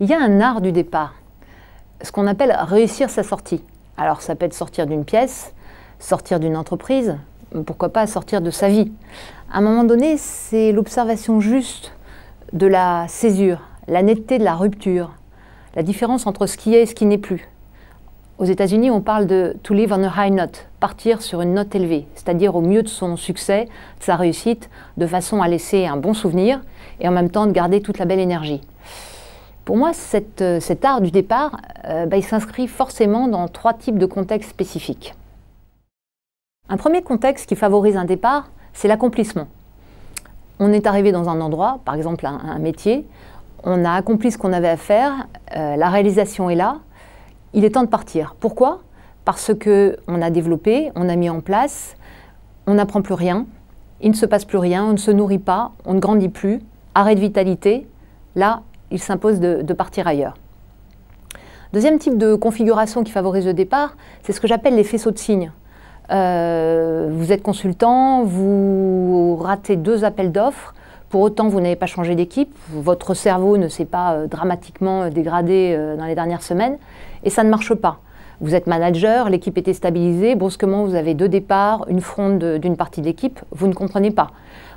Il y a un art du départ, ce qu'on appelle réussir sa sortie. Alors ça peut être sortir d'une pièce, sortir d'une entreprise, pourquoi pas sortir de sa vie. À un moment donné, c'est l'observation juste de la césure, la netteté de la rupture, la différence entre ce qui est et ce qui n'est plus. Aux États-Unis, on parle de « to live on a high note », partir sur une note élevée, c'est-à-dire au mieux de son succès, de sa réussite, de façon à laisser un bon souvenir et en même temps de garder toute la belle énergie. Pour moi, cet art du départ, il s'inscrit forcément dans 3 types de contextes spécifiques. Un premier contexte qui favorise un départ, c'est l'accomplissement. On est arrivé dans un endroit, par exemple un métier, on a accompli ce qu'on avait à faire, la réalisation est là, il est temps de partir. Pourquoi? Parce qu'on a développé, on a mis en place, on n'apprend plus rien, il ne se passe plus rien, on ne se nourrit pas, on ne grandit plus, arrêt de vitalité, là, il s'impose de partir ailleurs. Deuxième type de configuration qui favorise le départ, c'est ce que j'appelle les faisceaux de signes. Vous êtes consultant, vous ratez 2 appels d'offres, pour autant vous n'avez pas changé d'équipe, votre cerveau ne s'est pas dramatiquement dégradé dans les dernières semaines, et ça ne marche pas. Vous êtes manager, l'équipe était stabilisée, brusquement vous avez 2 départs, une fronde d'une partie de l'équipe, vous ne comprenez pas.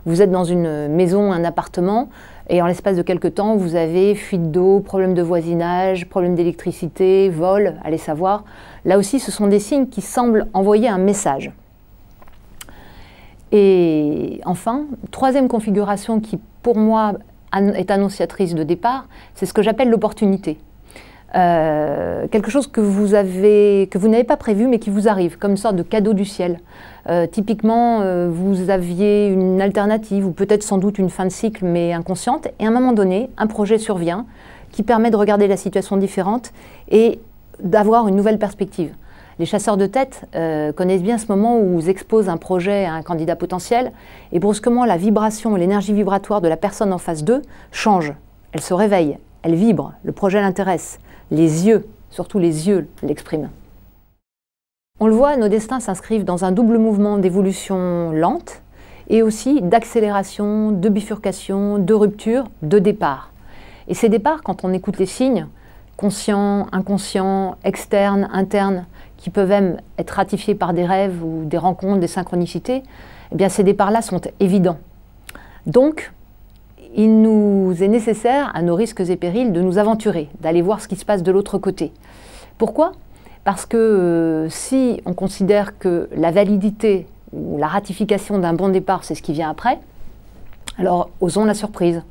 Vous êtes dans une maison, un appartement, et en l'espace de quelques temps, vous avez fuite d'eau, problème de voisinage, problème d'électricité, vol, allez savoir. Là aussi, ce sont des signes qui semblent envoyer un message. Et enfin, 3e configuration qui, pour moi, est annonciatrice de départ, c'est ce que j'appelle l'opportunité. Quelque chose que vous n'avez pas prévu mais qui vous arrive, comme une sorte de cadeau du ciel. Typiquement, vous aviez une alternative ou peut-être sans doute une fin de cycle mais inconsciente et à un moment donné, un projet survient qui permet de regarder la situation différente et d'avoir une nouvelle perspective. Les chasseurs de tête connaissent bien ce moment où ils exposent un projet à un candidat potentiel et brusquement la vibration, l'énergie vibratoire de la personne en face d'eux change. Elle se réveille, elle vibre, le projet l'intéresse. Les yeux, surtout les yeux, l'expriment. On le voit, nos destins s'inscrivent dans un double mouvement d'évolution lente et aussi d'accélération, de bifurcation, de rupture, de départ. Et ces départs, quand on écoute les signes, conscients, inconscients, externes, internes, qui peuvent même être ratifiés par des rêves ou des rencontres, des synchronicités, eh bien ces départs-là sont évidents. Donc, il nous est nécessaire, à nos risques et périls, de nous aventurer, d'aller voir ce qui se passe de l'autre côté. Pourquoi? Parce que si on considère que la validité ou la ratification d'un bon départ, c'est ce qui vient après, alors osons la surprise.